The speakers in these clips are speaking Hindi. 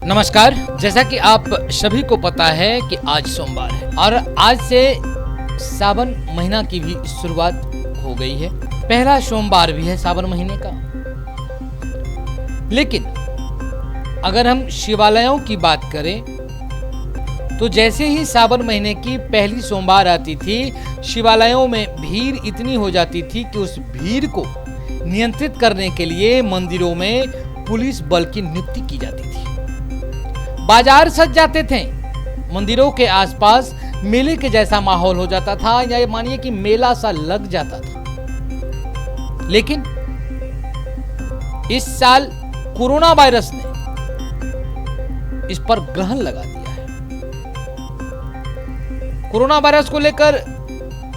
नमस्कार। जैसा कि आप सभी को पता है कि आज सोमवार है और आज से सावन महीना की भी शुरुआत हो गई है। पहला सोमवार भी है सावन महीने का। लेकिन अगर हम शिवालयों की बात करें तो जैसे ही सावन महीने की पहली सोमवार आती थी, शिवालयों में भीड़ इतनी हो जाती थी कि उस भीड़ को नियंत्रित करने के लिए मंदिरों में पुलिस बल की नियुक्ति की जाती थी। बाजार सज जाते थे, मंदिरों के आसपास मेले के जैसा माहौल हो जाता था, या मानिए कि मेला सा लग जाता था। लेकिन इस साल कोरोना वायरस ने इस पर ग्रहण लगा दिया है। कोरोना वायरस को लेकर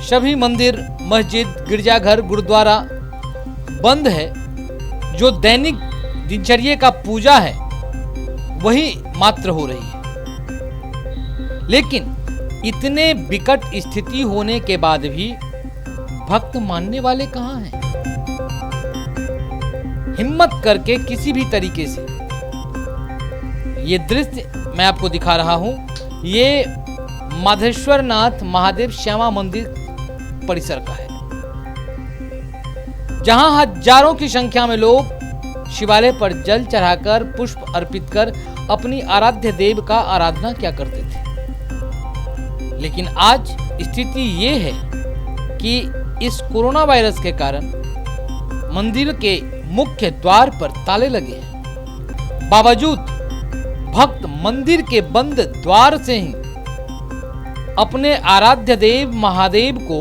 सभी मंदिर, मस्जिद, गिरजाघर, गुरुद्वारा बंद है। जो दैनिक दिनचर्या का पूजा है वही मात्र हो रही है। लेकिन इतने विकट स्थिति होने के बाद भी भक्त मानने वाले कहां हैं? हिम्मत करके किसी भी तरीके से ये दृश्य मैं आपको दिखा रहा हूं। ये माधेश्वरनाथ महादेव श्यामा मंदिर परिसर का है, जहां हजारों की संख्या में लोग शिवालय पर जल चढ़ाकर, पुष्प अर्पित कर अपनी आराध्य देव का आराधना किया करते थे। लेकिन आज स्थिति ये है कि इस कोरोना वायरस के कारण मंदिर के मुख्य द्वार पर ताले लगे हैं। बावजूद भक्त मंदिर के बंद द्वार से ही अपने आराध्य देव महादेव को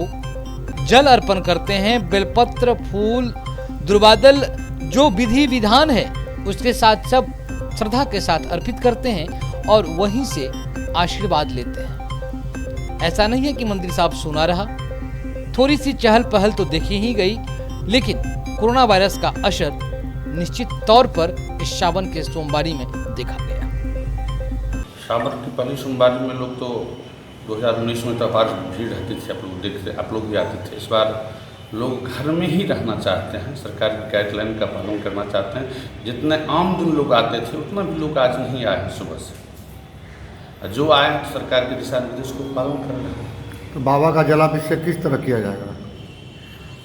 जल अर्पण करते हैं। बेलपत्र, फूल, दुर्वादल, जो विधि विधान है उसके साथ सब श्रद्धा के साथ अर्पित करते हैं और वहीं से आशीर्वाद लेते हैं। ऐसा नहीं है कि मंदिर साहब सुना रहा, थोड़ी सी चहल पहल तो देखी ही गई, लेकिन कोरोना वायरस का असर निश्चित तौर पर इस सावन के सोमवारी में देखा गया। सावन की पहली सोमवारी में लोग तो 2019 में तो अपार भीड़ रहती थी, आप लोग भी आते थे। इस बार लोग घर में ही रहना चाहते हैं, सरकार की गाइडलाइन का पालन करना चाहते हैं। जितने आम दिन लोग आते थे उतना भी लोग आज नहीं आए हैं सुबह से। जो आए तो सरकार के दिशा निर्देश को पालन कर रहे हैं। तो बाबा का जलाभिषेक किस तरह किया जाएगा?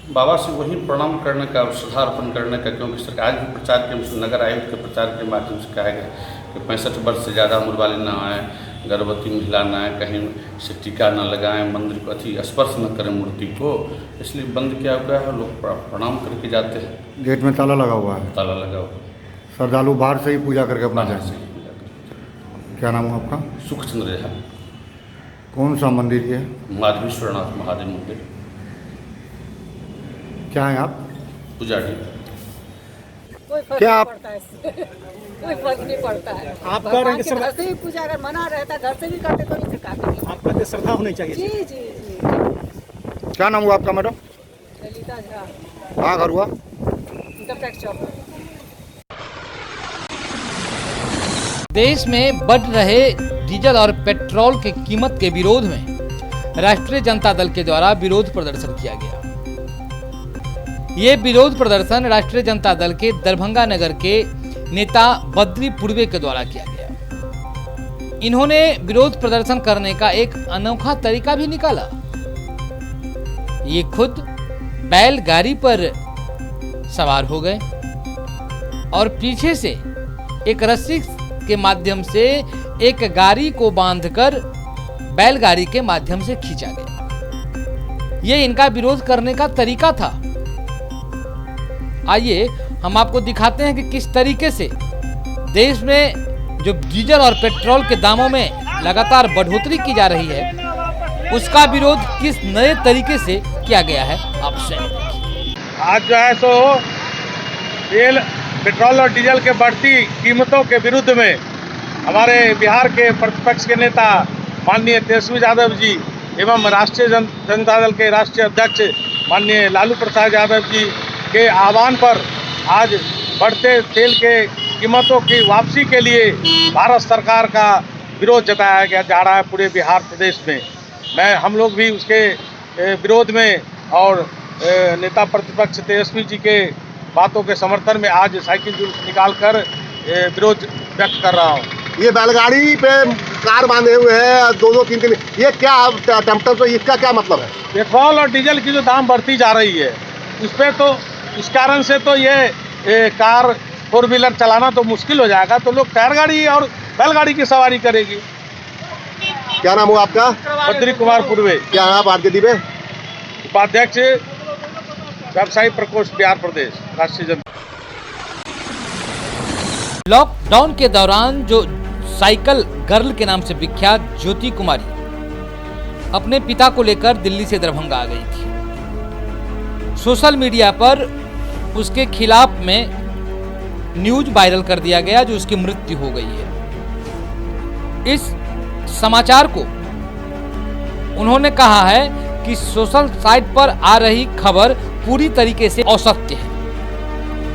बाबा से वही प्रणाम करने का, श्रद्धार्पण करने का, क्योंकि सरकार भी प्रचार के, नगर आयुक्त के प्रचार के माध्यम से कहा गया कि 65 वर्ष से ज़्यादा उम्र वाले न आए, गर्भवती महिला न आए, कहीं से टीका न लगाएं, मंदिर को स्पर्श न करें मूर्ति को, इसलिए बंद किया हुआ है। लोग प्रणाम करके जाते हैं। गेट में ताला लगा हुआ है? ताला लगा हुआ। श्रद्धालु बाहर से ही पूजा करके अपना बाहर जाए। से ही पूजा करते। क्या नाम है आपका? सुखचंद्र झा। कौन सा मंदिर ये? माधवेश्वरनाथ महादेव मंदिर। क्या है आप? पुजारी। क्या आप? कोई फर्क नहीं पड़ता है। आप कह रहे हैं कि घर से ही पूजा, अगर मना रहता घर से भी करते तो नहीं करते। आप कहते श्रद्धा होनी चाहिए। जी जी जी। क्या नाम हुआ आपका मैडम? ललिता झा। कहाँ घर हुआ? इंटरप्रेट चौक। देश में बढ़ रहे डीजल और पेट्रोल की कीमत के विरोध में राष्ट्रीय जनता दल के द्वारा विरोध प्रदर्शन किया गया। ये विरोध प्रदर्शन राष्ट्रीय जनता दल के दरभंगा नगर के नेता बद्री पूर्वे के द्वारा किया गया। इन्होंने विरोध प्रदर्शन करने का एक अनोखा तरीका भी निकाला। ये खुद बैलगाड़ी पर सवार हो गए और पीछे से एक रस्सी के माध्यम से एक गाड़ी को बांधकर बैलगाड़ी के माध्यम से खींचा गया। ये इनका विरोध करने का तरीका था। आइए हम आपको दिखाते हैं कि किस तरीके से देश में जो डीजल और पेट्रोल के दामों में लगातार बढ़ोतरी की जा रही है, उसका विरोध किस नए तरीके से किया गया है। आप स्वयं देखिए। आज जो है सो तेल, पेट्रोल और डीजल के बढ़ती कीमतों के विरुद्ध में हमारे बिहार के प्रतिपक्ष के नेता माननीय तेजस्वी यादव जी एवं राष्ट्रीय जनता दल के राष्ट्रीय अध्यक्ष माननीय लालू प्रसाद यादव जी के आह्वान पर आज बढ़ते तेल के कीमतों की वापसी के लिए भारत सरकार का विरोध जताया जा रहा है पूरे बिहार प्रदेश में। हम लोग भी उसके विरोध में और नेता प्रतिपक्ष तेजस्वी जी के बातों के समर्थन में आज साइकिल जुलूस निकालकर विरोध व्यक्त कर रहा हूँ। ये बैलगाड़ी पे कार बांधे हुए हैं, 2-2, 3-3, ये क्या टेम्पटर तो इसका क्या मतलब है? पेट्रोल और डीजल की जो दाम बढ़ती जा रही है उस पर तो इस कारण से तो ये कार 4 व्हीलर चलाना तो मुश्किल हो जाएगा, तो लोग टायर गाड़ी और बैलगाड़ी की सवारी करेगी। क्या नाम हुआ आपका? बद्री कुमार पूर्वे, क्या है आप आरजेडी में? उपाध्यक्ष व्यवसायी प्रकोष्ठ बिहार प्रदेश राष्ट्रीय जनता। लॉकडाउन के दौरान जो साइकिल गर्ल के नाम से विख्यात ज्योति कुमारी अपने पिता को लेकर दिल्ली से दरभंगा आ गई थी। सोशल मीडिया पर उसके खिलाफ में न्यूज वायरल कर दिया गया जो उसकी मृत्यु हो गई है। इस समाचार को उन्होंने कहा है कि सोशल साइट पर आ रही खबर पूरी तरीके से असत्य है।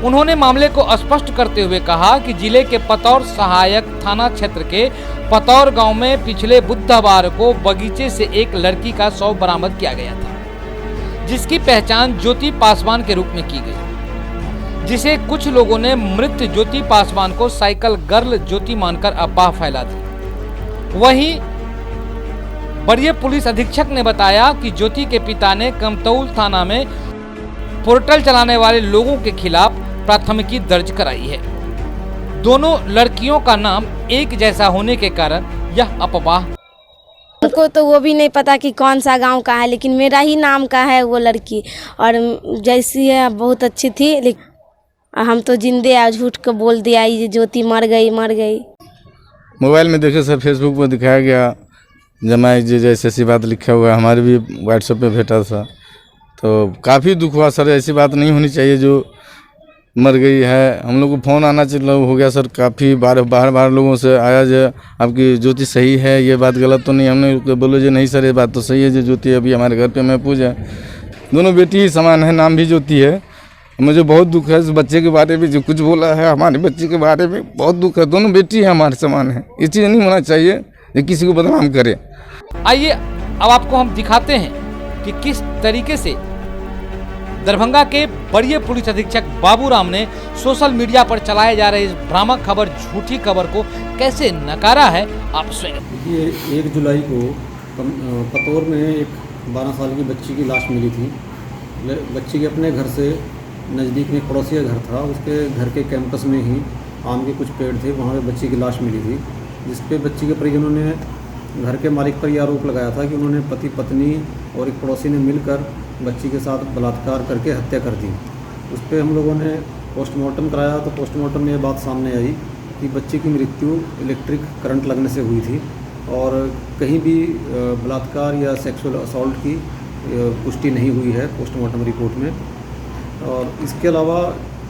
उन्होंने मामले को स्पष्ट करते हुए कहा कि जिले के पतौर सहायक थाना क्षेत्र के पतौर गांव में पिछले बुधवार को बगीचे से एक लड़की का शव बरामद किया गया था, जिसकी पहचान ज्योति पासवान के रूप में की गई, जिसे कुछ लोगों ने मृत ज्योति पासवान को साइकिल गर्ल ज्योति मानकर अफवाह फैला दी। वहीं वरीय पुलिस अधीक्षक ने बताया कि ज्योति के पिता ने कमतौल थाना में पोर्टल चलाने वाले लोगों के खिलाफ प्राथमिकी दर्ज कराई है। दोनों लड़कियों का नाम एक जैसा होने के कारण यह अफवाह। हमको तो वो भी नहीं पता कि कौन सा गांव का है, लेकिन मेरा ही नाम का है वो लड़की, और जैसी है बहुत अच्छी थी, लेकिन हम तो जिंदे आ झूठ को बोल दिया ये ज्योति मर गई। मोबाइल में देखे सर, फेसबुक पर दिखाया गया, जमाई जी जैसे ऐसी बात लिखा हुआ है, हमारे भी व्हाट्सएप पे भेटा था, तो काफ़ी दुख हुआ सर। ऐसी बात नहीं होनी चाहिए जो मर गई है। हम लोग को फ़ोन आना चाहिए हो गया सर, काफ़ी बार लोगों से आया जो आपकी ज्योति सही है, ये बात गलत तो नहीं। हमने बोलो जो नहीं सर ये बात तो सही है, जो ज्योति अभी हमारे घर पे महफूज है। दोनों बेटी ही समान है, नाम भी ज्योति है। मुझे बहुत दुख है इस बच्चे के बारे में, जो कुछ बोला है हमारे बच्चे के बारे में बहुत दुख है। दोनों बेटी है हमारे समान है, ये चीज़ नहीं होना चाहिए जो किसी को बदनाम करे। आइए अब आपको हम दिखाते हैं कि किस तरीके से दरभंगा के वरीय पुलिस अधीक्षक बाबूराम ने सोशल मीडिया पर चलाए जा रहे इस भ्रामक खबर, झूठी खबर को कैसे नकारा है। आप स्वयं ये 1 जुलाई को पतौर में एक 12 साल की बच्ची की लाश मिली थी। बच्ची के अपने घर से नज़दीक में पड़ोसी का घर था, उसके घर के कैंपस में ही आम के कुछ पेड़ थे, वहाँ पे बच्ची की लाश मिली थी, जिस पे बच्ची के परिजनों ने घर के मालिक पर यह आरोप लगाया था कि उन्होंने पति पत्नी और एक पड़ोसी ने मिलकर बच्ची के साथ बलात्कार करके हत्या कर दी। उस पर हम लोगों ने पोस्टमार्टम कराया, तो पोस्टमार्टम में ये बात सामने आई कि बच्ची की मृत्यु इलेक्ट्रिक करंट लगने से हुई थी और कहीं भी बलात्कार या सेक्सुअल असॉल्ट की पुष्टि नहीं हुई है पोस्टमार्टम रिपोर्ट में। और इसके अलावा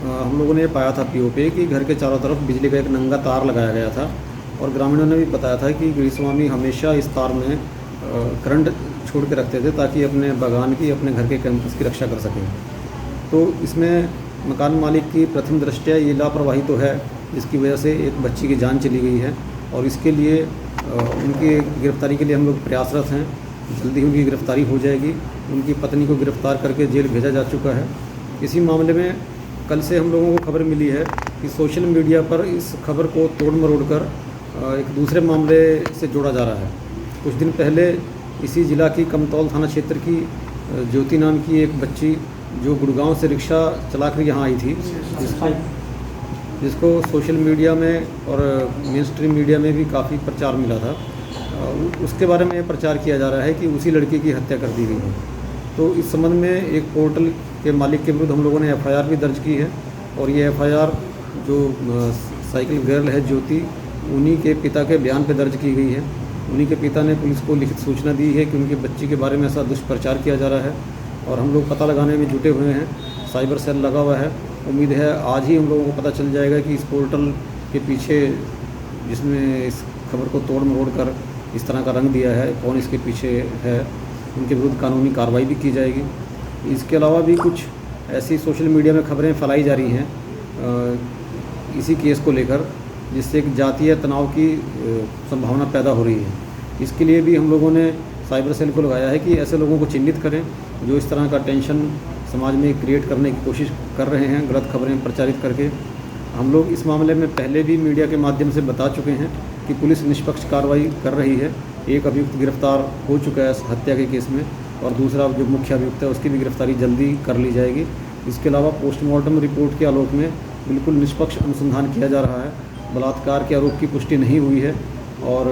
हम लोगों ने पाया था पीओ पे कि घर के चारों तरफ बिजली का एक नंगा तार लगाया गया था और ग्रामीणों ने भी बताया था कि गृहस्वामी हमेशा इस तार में करंट छोड़ के रखते थे ताकि अपने बागान की, अपने घर के कैंपस की रक्षा कर सकें। तो इसमें मकान मालिक की प्रथम दृष्टया ये लापरवाही तो है, जिसकी वजह से एक बच्ची की जान चली गई है और इसके लिए उनकी गिरफ्तारी के लिए हम लोग प्रयासरत हैं। जल्दी उनकी गिरफ्तारी हो जाएगी। उनकी पत्नी को गिरफ्तार करके जेल भेजा जा चुका है। इसी मामले में कल से हम लोगों को खबर मिली है कि सोशल मीडिया पर इस खबर को तोड़ मरोड़ कर एक दूसरे मामले से जोड़ा जा रहा है। कुछ दिन पहले इसी जिला की कमतौल थाना क्षेत्र की ज्योति नाम की एक बच्ची जो गुड़गांव से रिक्शा चलाकर यहाँ आई थी, जिसको सोशल मीडिया में और मेन स्ट्रीम मीडिया में भी काफ़ी प्रचार मिला था, उसके बारे में प्रचार किया जा रहा है कि उसी लड़की की हत्या कर दी गई है। तो इस संबंध में एक पोर्टल के मालिक के विरुद्ध हम लोगों ने FIR भी दर्ज की है और ये FIR जो साइकिल गर्ल है ज्योति, उन्हीं के पिता के बयान पर दर्ज की गई है। उन्हीं के पिता ने पुलिस को लिखित सूचना दी है कि उनकी बच्ची के बारे में ऐसा दुष्प्रचार किया जा रहा है और हम लोग पता लगाने में जुटे हुए हैं। साइबर सेल लगा हुआ है। उम्मीद है आज ही हम लोगों को पता चल जाएगा कि इस पोर्टल के पीछे, जिसमें इस खबर को तोड़ मरोड़ कर इस तरह का रंग दिया है, कौन इसके पीछे है। उनके विरुद्ध कानूनी कार्रवाई भी की जाएगी। इसके अलावा भी कुछ ऐसी सोशल मीडिया में खबरें फैलाई जा रही हैं इसी केस को लेकर, जिससे एक जातीय तनाव की संभावना पैदा हो रही है। इसके लिए भी हम लोगों ने साइबर सेल को लगाया है कि ऐसे लोगों को चिन्हित करें जो इस तरह का टेंशन समाज में क्रिएट करने की कोशिश कर रहे हैं, गलत खबरें प्रचारित करके। हम लोग इस मामले में पहले भी मीडिया के माध्यम से बता चुके हैं कि पुलिस निष्पक्ष कार्रवाई कर रही है। एक अभियुक्त गिरफ्तार हो चुका है हत्या के केस में और दूसरा जो मुख्य अभियुक्त है उसकी भी गिरफ्तारी जल्दी कर ली जाएगी। इसके अलावा पोस्टमार्टम रिपोर्ट के आलोक में बिल्कुल निष्पक्ष अनुसंधान किया जा रहा है। बलात्कार के आरोप की पुष्टि नहीं हुई है और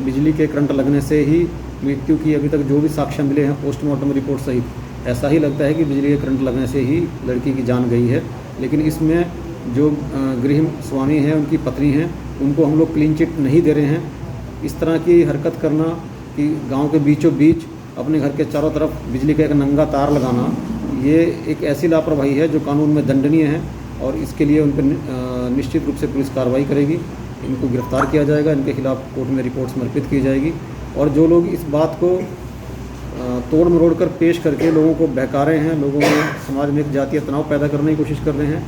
बिजली के करंट लगने से ही मृत्यु की अभी तक जो भी साक्ष्य मिले हैं पोस्टमार्टम रिपोर्ट सहित, ऐसा ही लगता है कि बिजली के करंट लगने से ही लड़की की जान गई है। लेकिन इसमें जो गृह स्वामी हैं, उनकी पत्नी हैं, उनको हम लोग क्लीन चिट नहीं दे रहे हैं। इस तरह की हरकत करना कि गांव के बीचों बीच अपने घर के चारों तरफ बिजली का एक नंगा तार लगाना, ये एक ऐसी लापरवाही है जो कानून में दंडनीय है और इसके लिए उन पर निश्चित रूप से पुलिस कार्रवाई करेगी। इनको गिरफ्तार किया जाएगा, इनके खिलाफ कोर्ट में रिपोर्ट समर्पित की जाएगी और जो लोग इस बात को तोड़ मरोड़ कर पेश करके लोगों को बहका रहे हैं, लोगों में समाज में एक जातीय तनाव पैदा करने की कोशिश कर रहे हैं,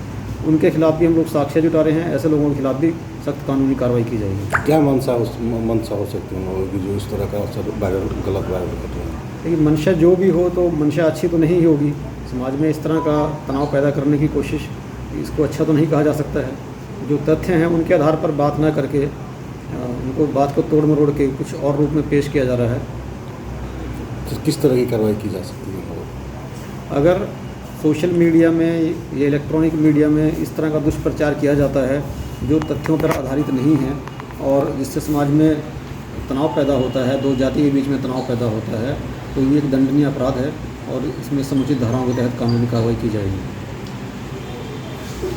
उनके खिलाफ भी हम लोग साक्ष्य जुटा रहे हैं। ऐसे लोगों के खिलाफ भी सख्त कानूनी कार्रवाई की जाएगी। क्या मंशा हो सकती है लोगों की जो इस तरह का गलत वायरल कर रहे हैं? लेकिन मंशा जो भी हो तो मंशा अच्छी तो नहीं होगी। समाज में इस तरह का तनाव पैदा करने की कोशिश, इसको अच्छा तो नहीं कहा जा सकता है। जो तथ्य हैं उनके आधार पर बात ना करके उनको बात को तोड़ मरोड़ के कुछ और रूप में पेश किया जा रहा है। तो किस तरह की कार्रवाई की जा सकती है? अगर सोशल मीडिया में या इलेक्ट्रॉनिक मीडिया में इस तरह का दुष्प्रचार किया जाता है जो तथ्यों पर आधारित नहीं है और जिससे समाज में तनाव पैदा होता है, दो जाति के बीच में तनाव पैदा होता है, तो ये एक दंडनीय अपराध है और इसमें समुचित धाराओं के तहत कानूनी कार्रवाई की जाएगी।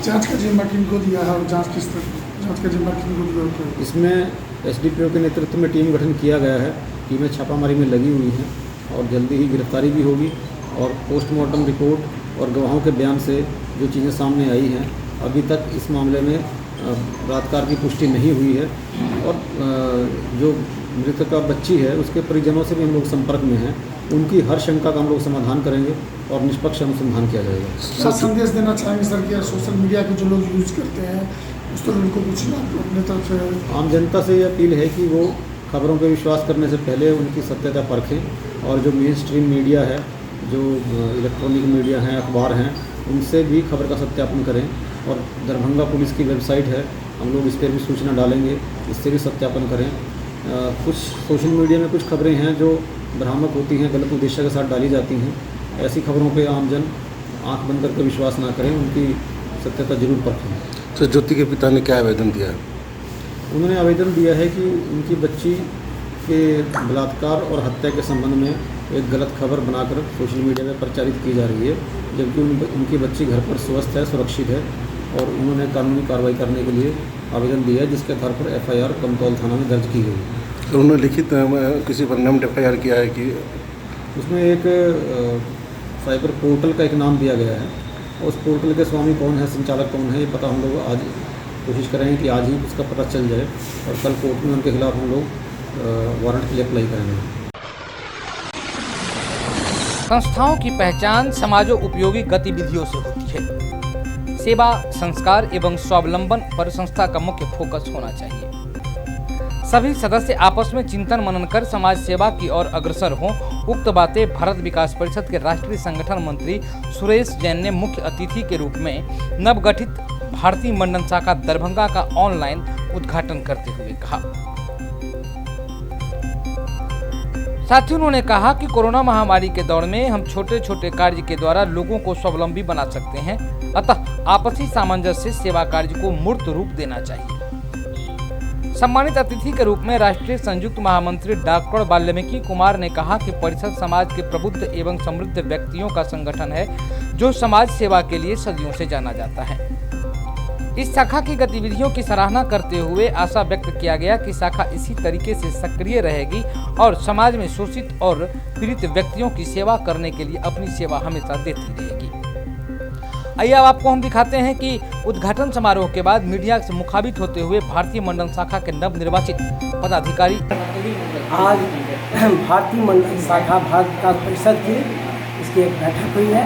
जांच का जिम्मा किनको दिया है और जांच का जिम्मा किनको दिया है? इसमें एसडीपीओ के नेतृत्व में टीम गठन किया गया है। टीमें छापामारी में लगी हुई हैं और जल्दी ही गिरफ्तारी भी होगी और पोस्टमार्टम रिपोर्ट और गवाहों के बयान से जो चीज़ें सामने आई हैं, अभी तक इस मामले में बलात्कार की पुष्टि नहीं हुई है और जो मृतका बच्ची है उसके परिजनों से भी हम लोग संपर्क में हैं। उनकी हर शंका का हम लोग समाधान करेंगे और निष्पक्ष अनुसंधान किया जाएगा। क्या संदेश देना चाहेंगे सर कि सोशल मीडिया के जो लोग यूज करते हैं उस पर उनको कुछ अपने तरफ से? आम जनता से ये अपील है कि वो खबरों पर विश्वास करने से पहले उनकी सत्यता परखें और जो मेन स्ट्रीम मीडिया है, जो इलेक्ट्रॉनिक मीडिया हैं, अखबार हैं, उनसे भी खबर का सत्यापन करें। और दरभंगा पुलिस की वेबसाइट है, हम लोग इस पर भी सूचना डालेंगे, इससे भी सत्यापन करें। कुछ सोशल मीडिया में कुछ खबरें हैं जो भ्रामक होती हैं, गलत उद्देश्य के साथ डाली जाती हैं। ऐसी खबरों पे आमजन आंख बंद करके विश्वास ना करें, उनकी सत्यता जरूर परखें। तो ज्योति के पिता ने क्या आवेदन दिया है? उन्होंने आवेदन दिया है कि उनकी बच्ची के बलात्कार और हत्या के संबंध में एक गलत खबर बनाकर सोशल मीडिया में प्रचारित की जा रही है, जबकि उनकी बच्ची घर पर स्वस्थ है, सुरक्षित है और उन्होंने कानूनी कार्रवाई करने के लिए आवेदन दिया है, जिसके आधार पर एफआईआर कमतौल थाना में दर्ज की गई। तो उन्होंने लिखित किसी पर नाम एफआईआर किया है कि उसमें एक साइबर पोर्टल का एक नाम दिया गया है और उस पोर्टल के स्वामी कौन है, संचालक कौन है, ये पता हम लोग आज कोशिश करेंगे कि आज ही उसका पता चल जाए और कल कोर्ट में उनके खिलाफ हम लोग वारंट के लिए अप्लाई करेंगे। संस्थाओं की पहचान समाजोपयोगी गतिविधियों से होती है। सेवा, संस्कार एवं स्वावलंबन पर संस्था का मुख्य फोकस होना चाहिए। सभी सदस्य आपस में चिंतन मनन कर समाज सेवा की ओर अग्रसर हों। उक्त बातें भारत विकास परिषद के राष्ट्रीय संगठन मंत्री सुरेश जैन ने मुख्य अतिथि के रूप में नवगठित भारतीय मंडल शाखा दरभंगा का ऑनलाइन उद्घाटन करते हुए कहा। साथ ही उन्होंने कहा कि कोरोना महामारी के दौर में हम छोटे छोटे कार्य के द्वारा लोगों को स्वावलंबी बना सकते हैं, अतः आपसी सामंजस्य से सेवा कार्य को मूर्त रूप देना चाहिए। सम्मानित अतिथि के रूप में राष्ट्रीय संयुक्त महामंत्री डॉक्टर वाल्मीकि कुमार ने कहा कि परिषद समाज के प्रबुद्ध एवं समृद्ध व्यक्तियों का संगठन है जो समाज सेवा के लिए सदियों से जाना जाता है। इस शाखा की गतिविधियों की सराहना करते हुए आशा व्यक्त किया गया कि शाखा इसी तरीके से सक्रिय रहेगी और समाज में शोषित और पीड़ित व्यक्तियों की सेवा करने के लिए अपनी सेवा हमेशा देती रहेगी। आइए अब आपको हम दिखाते हैं कि उद्घाटन समारोह के बाद मीडिया से मुखाबित होते हुए भारतीय मंडल शाखा के नवनिर्वाचित पदाधिकारी। आज भारतीय मंडल शाखा भारत विकास परिषद की इसकी एक बैठक हुई है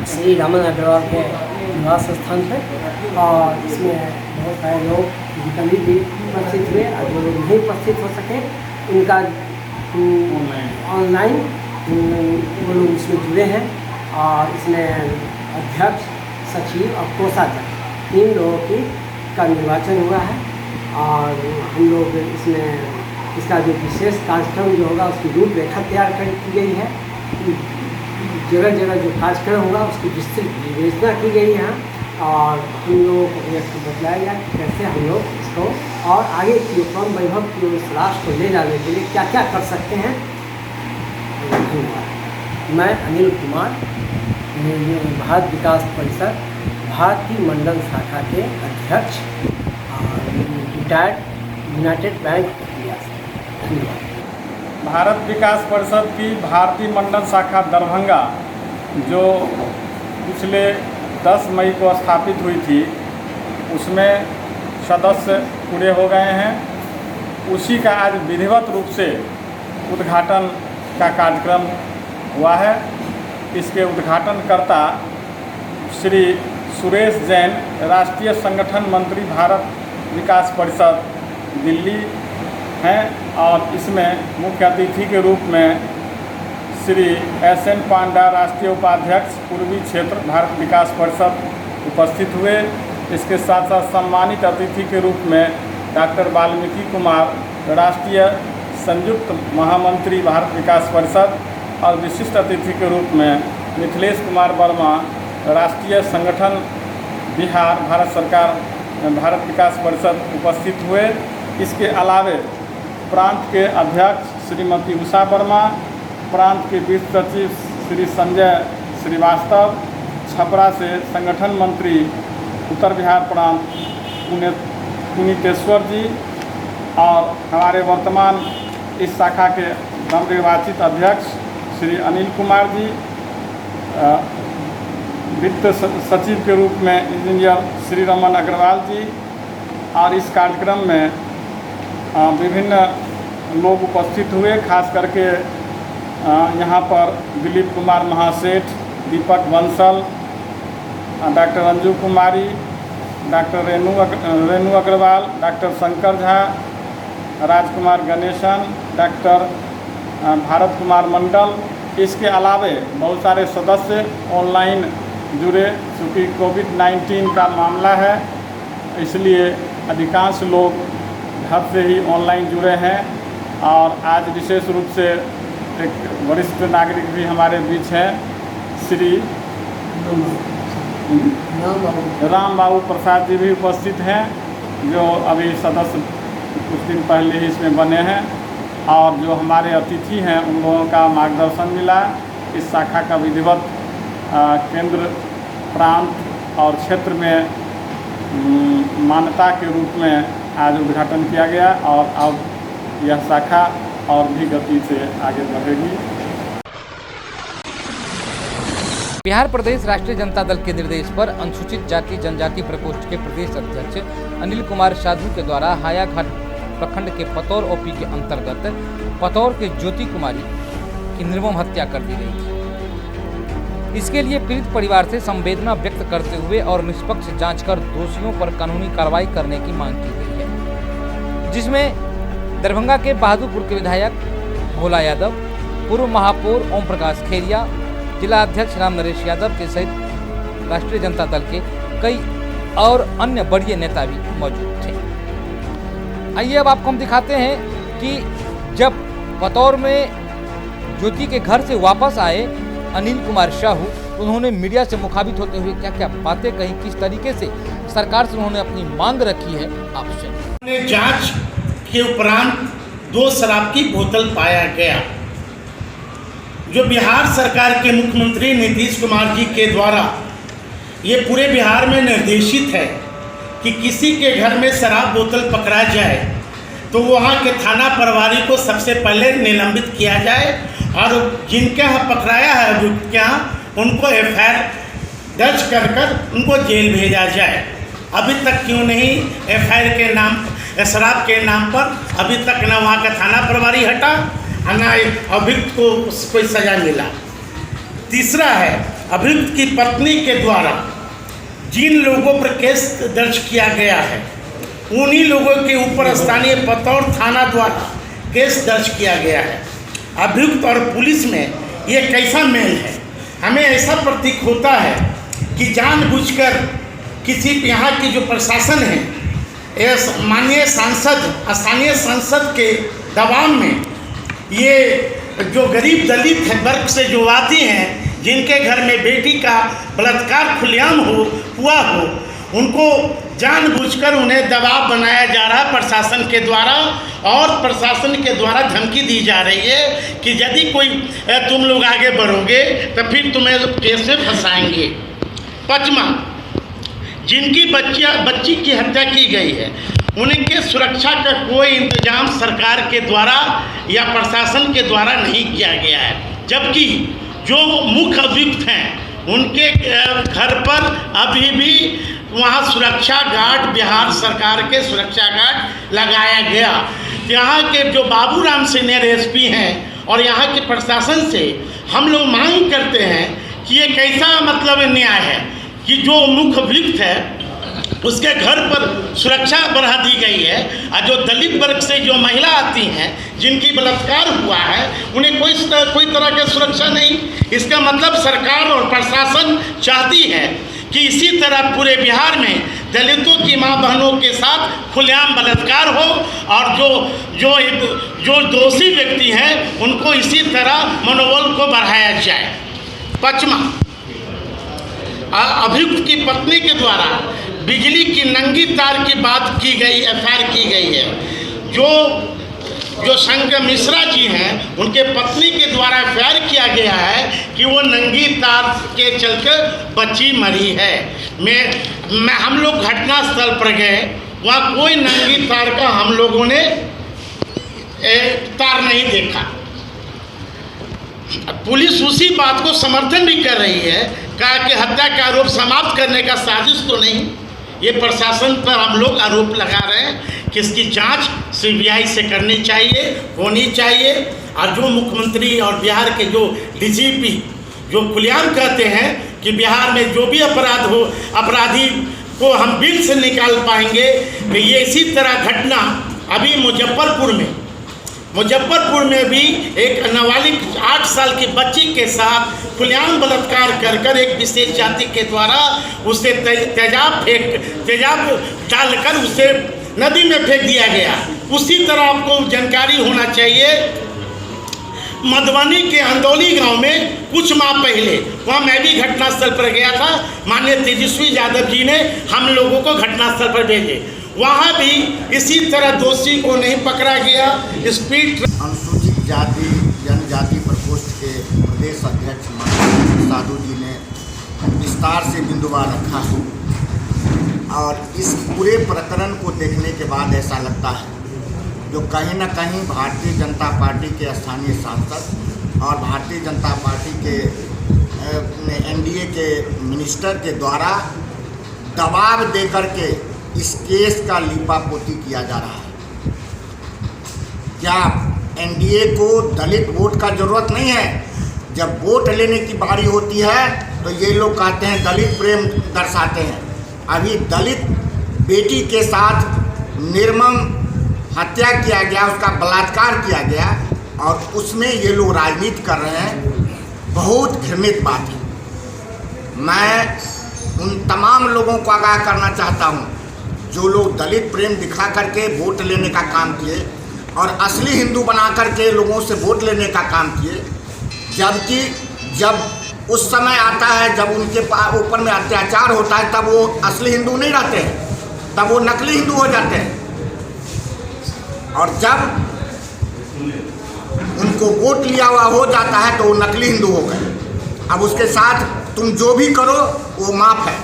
श्री रामन अग्रवाल के निवास स्थान पर और इसमें बहुत सारे लोग फिजिकली भी उपस्थित हुए और जो लोग नहीं उपस्थित हो सके उनका ऑनलाइन वो लोग इसमें जुड़े हैं और इसमें अध्यक्ष, सचिव और कोषाध्यक्ष 3 लोगों का निर्वाचन हुआ है और हम लोग इसका जो विशेष कार्यक्रम जो होगा उसकी रूपरेखा तैयार की गई है। जगह जगह जो कार्यक्रम होगा उसकी विस्तृत विवेचना की गई है और हम लोगों को बतलाया गया कि कैसे हम लोग इसको और आगे की कौन वैभव की उस राष्ट्र को ले जाने के लिए क्या क्या कर सकते हैं। धन्यवाद। मैं अनिल कुमार, भारत विकास परिषद भारतीय मंडल शाखा के अध्यक्ष और retired United bank of India से। धन्यवाद। भारत विकास परिषद की भारतीय मंडल शाखा दरभंगा जो पिछले 10 मई को स्थापित हुई थी, उसमें सदस्य पूरे हो गए हैं। उसी का आज विधिवत रूप से उद्घाटन का कार्यक्रम हुआ है। इसके उद्घाटनकर्ता श्री सुरेश जैन, राष्ट्रीय संगठन मंत्री भारत विकास परिषद दिल्ली हैं और इसमें मुख्य अतिथि के रूप में श्री SN पांडा, राष्ट्रीय उपाध्यक्ष पूर्वी क्षेत्र भारत विकास परिषद उपस्थित हुए। इसके साथ साथ सम्मानित अतिथि के रूप में डॉक्टर वाल्मीकि कुमार, राष्ट्रीय संयुक्त महामंत्री भारत विकास परिषद और विशिष्ट अतिथि के रूप में मिथिलेश कुमार वर्मा, राष्ट्रीय संगठन बिहार, भारत सरकार भारत विकास परिषद उपस्थित हुए। इसके अलावे प्रांत के अध्यक्ष श्रीमती उषा वर्मा, प्रांत के वित्त सचिव श्री संजय श्रीवास्तव, छपरा से संगठन मंत्री उत्तर बिहार प्रांत पुनीतेश्वर जी और हमारे वर्तमान इस शाखा के नवनिर्वाचित अध्यक्ष श्री अनिल कुमार जी, वित्त सचिव के रूप में इंजीनियर श्री रमन अग्रवाल जी और इस कार्यक्रम में विभिन्न लोग उपस्थित हुए। खास करके यहाँ पर दिलीप कुमार महासेठ, दीपक बंसल, डॉक्टर अंजू कुमारी, डॉक्टर रेणु अग्रवाल, डॉक्टर शंकर झा, राजकुमार गणेशन, डॉक्टर भारत कुमार मंडल। इसके अलावे बहुत सारे सदस्य ऑनलाइन जुड़े, चूँकि कोविड-19 का मामला है इसलिए अधिकांश लोग घर से ही ऑनलाइन जुड़े हैं और आज विशेष रूप से एक वरिष्ठ नागरिक भी हमारे बीच हैं, श्री राम बाबू प्रसाद जी भी उपस्थित हैं जो अभी सदस्य कुछ दिन पहले ही इसमें बने हैं और जो हमारे अतिथि हैं उन लोगों का मार्गदर्शन मिला। इस शाखा का विधिवत केंद्र, प्रांत और क्षेत्र में मान्यता के रूप में आज उद्घाटन किया गया और अब यह शाखा और भी गति से आगे बढ़ेगी। बिहार प्रदेश राष्ट्रीय जनता दल के निर्देश पर अनुसूचित जाति जनजाति प्रकोष्ठ के प्रदेश अध्यक्ष अनिल कुमार साधु के द्वारा हायाघाट प्रखंड के पतौर ओपी के अंतर्गत पतौर के ज्योति कुमारी की निर्मम हत्या कर दी गई थी। इसके लिए पीड़ित परिवार से संवेदना व्यक्त करते हुए और निष्पक्ष जांच कर दोषियों पर कानूनी कार्रवाई करने की मांग की गई है, जिसमें दरभंगा के बहादुरपुर के विधायक भोला यादव, पूर्व महापौर ओम प्रकाश खेरिया, जिला अध्यक्ष राम नरेश यादव के सहित राष्ट्रीय जनता दल के कई और अन्य बड़े नेता भी मौजूद थे। आइए अब आपको हम दिखाते हैं कि जब पतौर में ज्योति के घर से वापस आए अनिल कुमार साहू, उन्होंने मीडिया से मुखातिब होते हुए क्या क्या बातें कही, किस तरीके से सरकार से उन्होंने अपनी मांग रखी है, आपसे। जांच के उपरांत 2 शराब की बोतल पाया गया, जो बिहार सरकार के मुख्यमंत्री नीतीश कुमार जी के द्वारा ये पूरे बिहार में निर्देशित है कि किसी के घर में शराब बोतल पकड़ा जाए तो वहाँ के थाना प्रभारी को सबसे पहले निलंबित किया जाए और जिनके यहाँ पकड़ाया है अभियुक्त के यहाँ उनको FIR दर्ज कर उनको जेल भेजा जाए। अभी तक क्यों नहीं FIR के नाम, शराब के नाम पर अभी तक ना वहाँ का थाना प्रभारी हटा, ना अभियुक्त को कोई सजा मिला। तीसरा है, अभियुक्त की पत्नी के द्वारा जिन लोगों पर केस दर्ज किया गया है उन्हीं लोगों के ऊपर स्थानीय पतौर थाना द्वारा केस दर्ज किया गया है। अभियुक्त और पुलिस में ये कैसा मेल है? हमें ऐसा प्रतीक होता है कि जानबूझकर किसी यहाँ की जो प्रशासन है माननीय सांसद, स्थानीय सांसद के दबाव में ये जो गरीब दलित वर्ग से जो आती हैं, जिनके घर में बेटी का बलात्कार खुलेआम हुआ हो, उनको जानबूझकर उन्हें दबाव बनाया जा रहा है प्रशासन के द्वारा, और प्रशासन के द्वारा धमकी दी जा रही है कि यदि कोई तुम लोग आगे बढ़ोगे तो फिर तुम्हें केस में फंसाएंगे। पचमा, जिनकी बच्ची की हत्या की गई है, उनके सुरक्षा का कोई इंतजाम सरकार के द्वारा या प्रशासन के द्वारा नहीं किया गया है, जबकि जो मुख्य अभियुक्त हैं उनके घर पर अभी भी वहाँ सुरक्षा गार्ड, बिहार सरकार के सुरक्षा गार्ड लगाया गया। यहाँ के जो बाबूराम सीनियर एसपी हैं और यहाँ के प्रशासन से हम लोग मांग करते हैं कि ये कैसा मतलब न्याय है कि जो मुख्य अभियुक्त है उसके घर पर सुरक्षा बढ़ा दी गई है, और जो दलित वर्ग से जो महिला आती हैं जिनकी बलात्कार हुआ है, उन्हें कोई तरह की सुरक्षा नहीं। इसका मतलब सरकार और प्रशासन चाहती है कि इसी तरह पूरे बिहार में दलितों की माँ बहनों के साथ खुलेआम बलात्कार हो, और जो दोषी व्यक्ति हैं उनको इसी तरह मनोबल को बढ़ाया जाए। पचमा, अभियुक्त की पत्नी के द्वारा बिजली की नंगी तार की बात की गई, एफआईआर की गई है। जो शंकर मिश्रा जी हैं, उनके पत्नी के द्वारा एफआईआर किया गया है कि वो नंगी तार के चलते बच्ची मरी है। हम लोग घटनास्थल पर गए, वहाँ कोई नंगी तार का हम लोगों ने तार नहीं देखा। पुलिस उसी बात को समर्थन भी कर रही है, कहा कि हत्या का आरोप समाप्त करने का साजिश तो नहीं। ये प्रशासन पर हम लोग आरोप लगा रहे हैं कि इसकी जांच सीबीआई से करनी चाहिए, होनी चाहिए। और जो मुख्यमंत्री और बिहार के जो डीजीपी जो खुलेआम कहते हैं कि बिहार में जो भी अपराध हो, अपराधी को हम बिल से निकाल पाएंगे, कि ये इसी तरह घटना अभी मुजफ्फरपुर में भी एक नाबालिग 8 साल की बच्ची के साथ खुलेआम बलात्कार कर एक विशेष जाति के द्वारा उसे तेजाब डालकर उसे नदी में फेंक दिया गया। उसी तरह आपको जानकारी होना चाहिए, मधुबनी के अंदौली गांव में कुछ माह पहले, वहाँ मैं भी घटनास्थल पर गया था, माननीय तेजस्वी यादव जी ने हम लोगों को घटनास्थल पर भेजे। वहाँ भी इसी तरह दोषी को नहीं पकड़ा गया। स्पीड अनुसूचित जाति जनजाति प्रकोष्ठ के प्रदेश अध्यक्ष साधु जी ने विस्तार से बिंदुवार रखा है, और इस पूरे प्रकरण को देखने के बाद ऐसा लगता है जो कहीं न कहीं भारतीय जनता पार्टी के स्थानीय सांसद और भारतीय जनता पार्टी के एनडीए के मिनिस्टर के द्वारा दबाव देकर के इस केस का लीपापोती किया जा रहा है। क्या एनडीए को दलित वोट का जरूरत नहीं है? जब वोट लेने की बारी होती है तो ये लोग कहते हैं दलित प्रेम दर्शाते हैं। अभी दलित बेटी के साथ निर्मम हत्या किया गया, उसका बलात्कार किया गया, और उसमें ये लोग राजनीति कर रहे हैं। बहुत घृणित बात है। मैं उन तमाम लोगों को आगाह करना चाहता हूँ जो लोग दलित प्रेम दिखा करके वोट लेने का काम किए और असली हिंदू बना करके लोगों से वोट लेने का काम किए, जबकि जब उस समय आता है जब उनके ऊपर में अत्याचार होता है तब वो असली हिंदू नहीं रहते हैं, तब वो नकली हिंदू हो जाते हैं। और जब उनको वोट लिया हुआ हो जाता है तो वो नकली हिंदू हो गए। अब उसके साथ तुम जो भी करो वो माफ़ है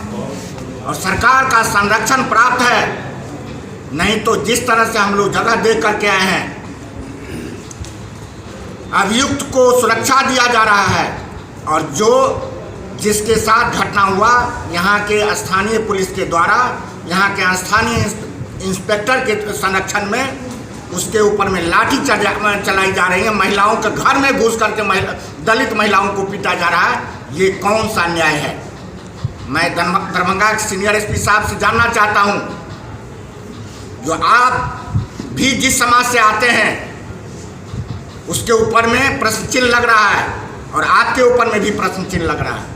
और सरकार का संरक्षण प्राप्त है। नहीं तो जिस तरह से हम लोग जगह देख करके आए हैं, अभियुक्त को सुरक्षा दिया जा रहा है, और जो जिसके साथ घटना हुआ यहाँ के स्थानीय पुलिस के द्वारा, यहाँ के स्थानीय इंस्पेक्टर के संरक्षण में उसके ऊपर में लाठी चलाई जा रही है। महिलाओं के घर में घुस करके दलित महिलाओं को पीटा जा रहा है। ये कौन सा न्याय है? मैं दरभंगा के सीनियर एसपी साहब से जानना चाहता हूं, जो आप भी जिस समाज से आते हैं उसके ऊपर में प्रश्न चिन्ह लग रहा है और आपके ऊपर में भी प्रश्न चिन्ह लग रहा है।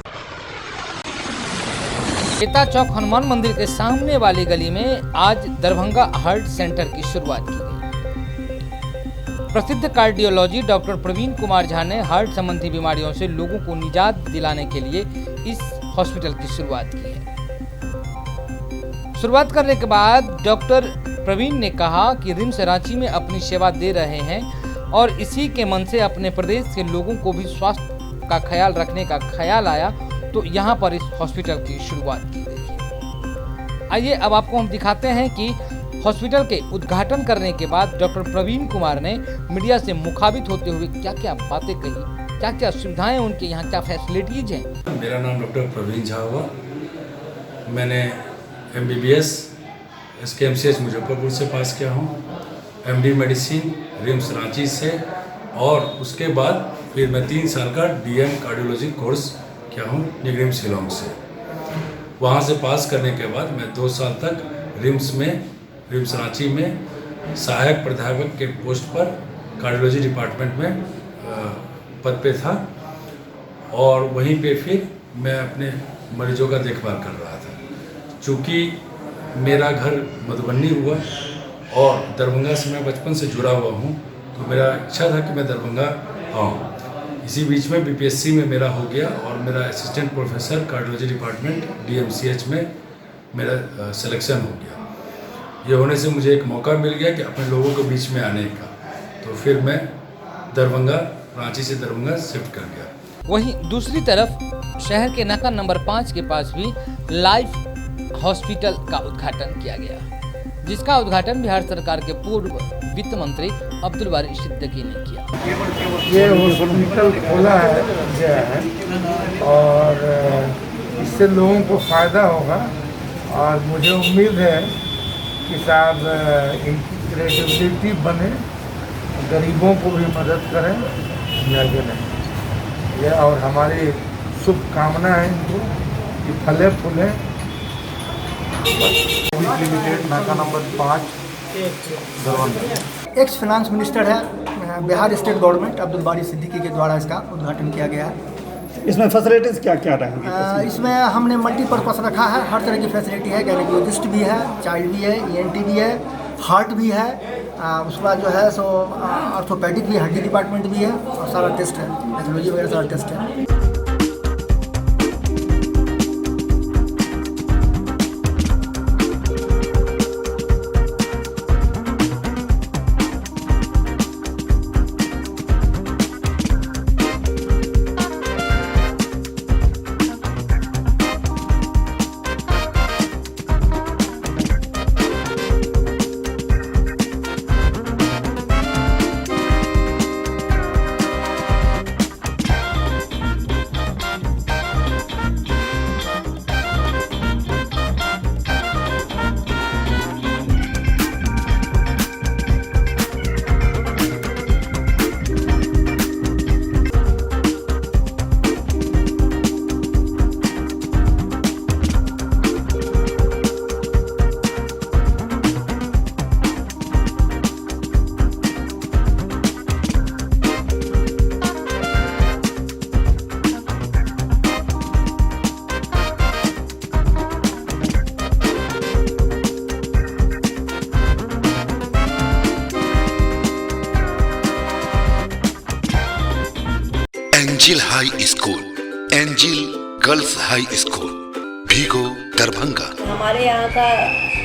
बेता चौक हनुमान मंदिर के सामने वाली गली में आज दरभंगा हार्ट सेंटर की शुरुआत की गई। प्रसिद्ध कार्डियोलॉजी डॉक्टर प्रवीण कुमार झा ने हार्ट संबंधी बीमारियों से लोगों को निजात दिलाने के लिए इस हॉस्पिटल की शुरुआत की है। शुरुआत करने के बाद डॉक्टर प्रवीण ने कहा कि रिम्स रांची में अपनी सेवा दे रहे हैं और इसी के मन से अपने प्रदेश के लोगों को भी स्वास्थ्य का ख्याल रखने का ख्याल आया तो यहाँ पर इस हॉस्पिटल की शुरुआत की गई है। आइए अब आपको हम दिखाते हैं कि हॉस्पिटल के उद्घाटन करने के बाद डॉक्टर प्रवीण कुमार ने मीडिया से मुखातिब होते हुए क्या क्या बातें कही, क्या क्या सुविधाएं उनके यहाँ, क्या फैसिलिटीज हैं। मेरा नाम डॉक्टर प्रवीण झा हुआ। मैंने MBBS SKMCH मुजफ्फरपुर से पास किया हूँ, MD मेडिसिन रिम्स रांची से, और उसके बाद फिर मैं 3 साल का DM कार्डियोलॉजी कोर्स किया हूँ निगम शिलोंग से। वहाँ से पास करने के बाद मैं 2 साल तक रिम्स रांची में सहायक प्राध्यापक के पोस्ट पर कार्डियोलॉजी डिपार्टमेंट में पद पे था, और वहीं पे फिर मैं अपने मरीजों का देखभाल कर रहा था। चूँकि मेरा घर मधुबनी हुआ और दरभंगा से मैं बचपन से जुड़ा हुआ हूँ, तो मेरा इच्छा था कि मैं दरभंगा आऊँ। इसी बीच में BPSC में मेरा हो गया और मेरा assistant professor cardiology department DMCH में मेरा सिलेक्शन हो गया। ये होने से मुझे एक मौका मिल गया कि अपने लोगों के बीच में आने का, तो फिर मैं रांची से दरभंगा शिफ्ट कर गया। वहीं दूसरी तरफ शहर के नाका नंबर 5 के पास भी लाइफ हॉस्पिटल का उद्घाटन किया गया, जिसका उद्घाटन बिहार सरकार के पूर्व वित्त मंत्री अब्दुल बारी सिद्दीकी ने किया। ये हॉस्पिटल खोला है और इससे लोगों को फ़ायदा होगा, और मुझे उम्मीद है कि साहब इनकी क्रेडिबिलिटी बने, गरीबों को भी मदद करें, ये नहीं ये, और हमारी शुभकामना है इनको कि फले फूलें। लिमिटेड नाका number 5 Darbhanga. Ex finance minister है बिहार स्टेट गवर्नमेंट अब्दुल बारी सिद्दीकी के द्वारा इसका उद्घाटन किया गया है। इसमें फैसिलिटीज़ क्या क्या रहेंगी? इसमें हमने मल्टीपर्पज़ रखा है, हर तरह की फैसिलिटी है, गैनेकोलॉजिस्ट भी है, चाइल्ड भी है, ENT भी है, हार्ट भी है, उसके बाद जो है सो ऑर्थोपेडिक भी, हड्डी डिपार्टमेंट भी है, और सारा टेस्ट है, पैथोलॉजी वगैरह सारा टेस्ट है। Angel high school, Angel girls high school, भीगो Darbhanga. हमारे यहाँ का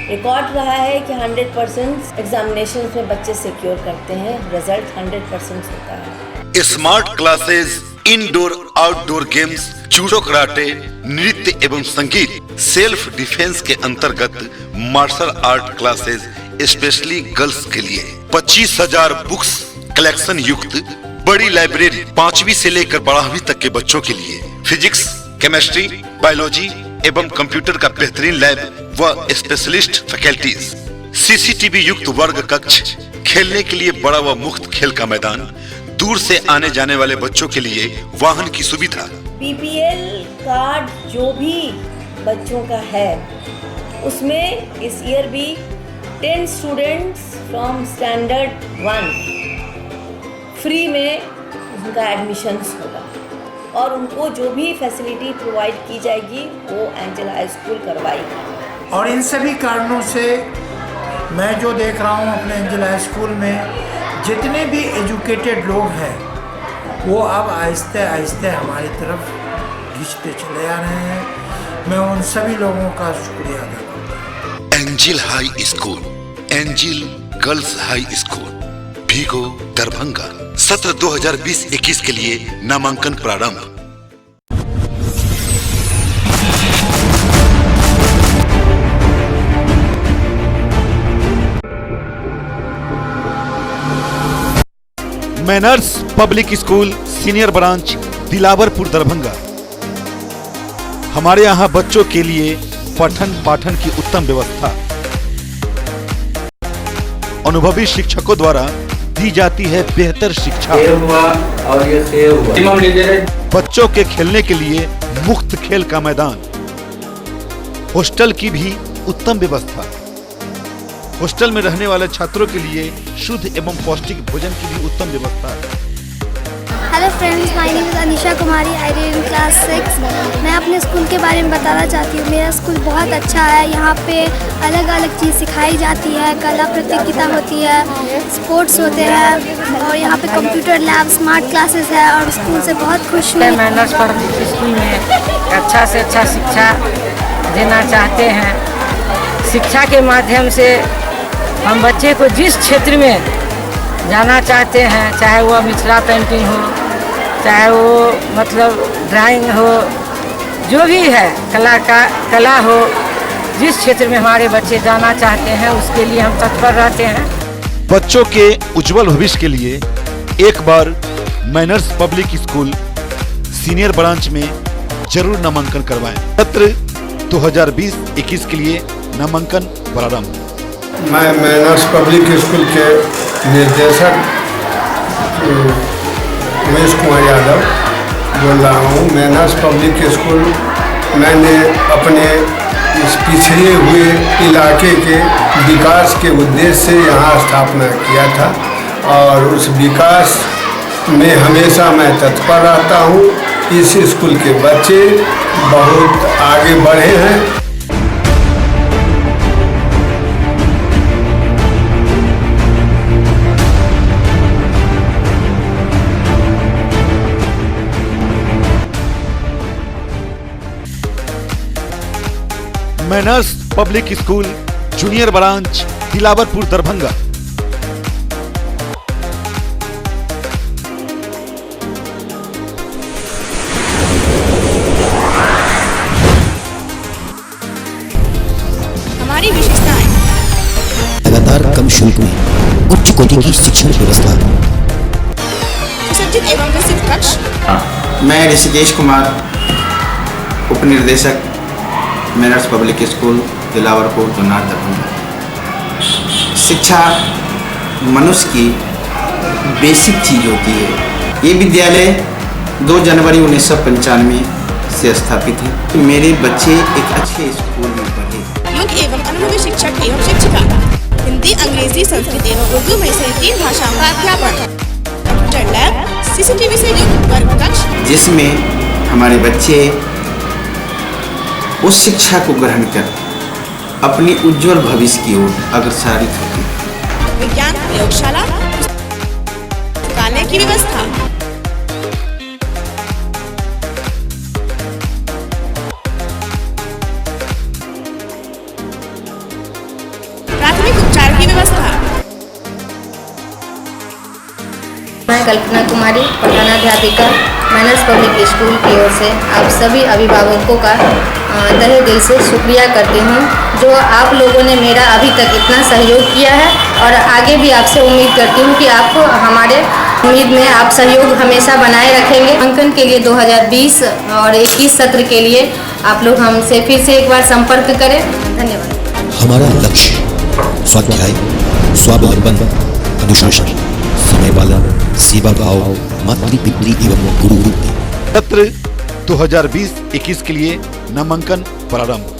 रिकॉर्ड रहा है कि 100% एग्जामिनेशन में बच्चे सिक्योर करते हैं, रिजल्ट 100% होता है। Smart classes, indoor outdoor games, judo karate, नृत्य एवं संगीत, सेल्फ डिफेंस के अंतर्गत martial art classes specially girls के लिए 25,000 बुक्स कलेक्शन युक्त बड़ी लाइब्रेरी, 5वीं से लेकर 12वीं तक के बच्चों के लिए फिजिक्स, केमिस्ट्री, बायोलॉजी एवं कंप्यूटर का बेहतरीन लैब व स्पेशलिस्ट फैकल्टीज, CCTV युक्त वर्ग कक्ष, खेलने के लिए बड़ा व मुफ्त खेल का मैदान, दूर से आने जाने वाले बच्चों के लिए वाहन की सुविधा। BPL कार्ड जो भी बच्चों का है उसमें इस ईयर भी 10 स्टूडेंट्स फ्रॉम स्टैंडर्ड 1 फ्री में उनका एडमिशन्स होगा। और उनको जो भी फैसिलिटी प्रोवाइड की जाएगी वो एंजल हाई स्कूल करवाएगी। और इन सभी कारणों से मैं जो देख रहा हूँ अपने एंजल हाई स्कूल में जितने भी एजुकेटेड लोग हैं वो अब आहिस्ते आहिस्ते हमारी तरफ खींचते चले आ रहे हैं। मैं उन सभी लोगों का शुक्रिया अदा करता हूँ। Angel High School, Angel Girls high school, भीगो, Darbhanga. सत्र 2020-21 के लिए नामांकन प्रारंभ। Manners Public School Senior Branch Dilawarpur Darbhanga. हमारे यहाँ बच्चों के लिए पठन पाठन की उत्तम व्यवस्था, अनुभवी शिक्षकों द्वारा दी जाती है बेहतर शिक्षा और ये बच्चों के खेलने के लिए मुफ्त खेल का मैदान, हॉस्टल की भी उत्तम व्यवस्था, हॉस्टल में रहने वाले छात्रों के लिए शुद्ध एवं पौष्टिक भोजन की भी उत्तम व्यवस्था है। Hello friends, my name is Anisha Kumari, I read in class 6। मैं अपने स्कूल के बारे में बताना चाहती हूँ। मेरा स्कूल बहुत अच्छा है। यहाँ पे अलग अलग चीज़ सिखाई जाती है, कला प्रतियोगिता होती है, स्पोर्ट्स होते हैं और यहाँ पे कंप्यूटर लैब, स्मार्ट क्लासेस है और स्कूल से बहुत खुश हूँ। मैनर्स पब्लिक स्कूल में अच्छा से अच्छा शिक्षा देना चाहते हैं। शिक्षा के माध्यम से हम बच्चे को जिस क्षेत्र में जाना चाहते हैं, चाहे वो मिथिला पेंटिंग हो, चाहे वो मतलब ड्राइंग हो, जो भी है कला हो, जिस क्षेत्र में हमारे बच्चे जाना चाहते हैं उसके लिए हम तत्पर रहते हैं। बच्चों के उज्जवल भविष्य के लिए एक बार Manners Public School Senior Branch में जरूर नामांकन करवाएं। सत्र 2020-21 के लिए नामांकन प्रारंभ। मैं मैनर्स पब्लिक स्कूल के निर्देशक उमेश कुमार यादव बोल रहा हूँ। मैनर्स पब्लिक स्कूल मैंने अपने इस पिछड़े हुए इलाके के विकास के उद्देश्य से यहाँ स्थापना किया था और उस विकास में हमेशा मैं तत्पर रहता हूँ। इस स्कूल के बच्चे बहुत आगे बढ़े हैं। Manners Public school junior branch Dilawarpur Darbhanga. हमारी विशेषताएं लगातार कम शुल्क में उच्च कोटि की शिक्षण व्यवस्था। सुसज्जित एवं विस्तृत कक्ष। मैं ऋषिकेश कुमार, उप निर्देशक manners Public school Dilawarpur Junnar Darbhanga. शिक्षा मनुष्य की बेसिक चीज होती है। ये विद्यालय 2 जनवरी 1995 से स्थापित है। मेरे बच्चे एक अच्छे स्कूल में पढ़े। योग्य एवं अनुभवी शिक्षक एवं शिक्षिका, हिंदी, अंग्रेजी, संस्कृत एवं उर्दू में से 3 भाषाओं का अध्यापन, कंप्यूटर लैब, CCTV से युक्त वर्ग कक्ष, जिसमें हमारे बच्चे उस शिक्षा को ग्रहण कर अपनी उज्जवल भविष्य की ओर अग्रसरित होते हैं। विज्ञान प्रयोगशाला, पुस्तकालय की व्यवस्था, प्राथमिक उपचार की व्यवस्था। मैं Kalpana Kumari, प्रधानाध्यापिका, manners Public school की ओर से आप सभी अभिभावकों का तहे दिल से शुक्रिया करती हूँ, जो आप लोगों ने मेरा अभी तक इतना सहयोग किया है और आगे भी आपसे उम्मीद करती हूँ कि आप हमारे उम्मीद में आप सहयोग हमेशा बनाए रखेंगे। अंकन के लिए 2020 और 21 सत्र के लिए आप लोग हमसे फिर से एक बार संपर्क करें। धन्यवाद। हमारा लक्ष्य स्वाध्याय, स्वावलंबन, अनुशासन, समय पालन, सेवा भाव, मातृपितृ एवं गुरु। सत्र 2020-21 के लिए नामांकन प्रारंभ।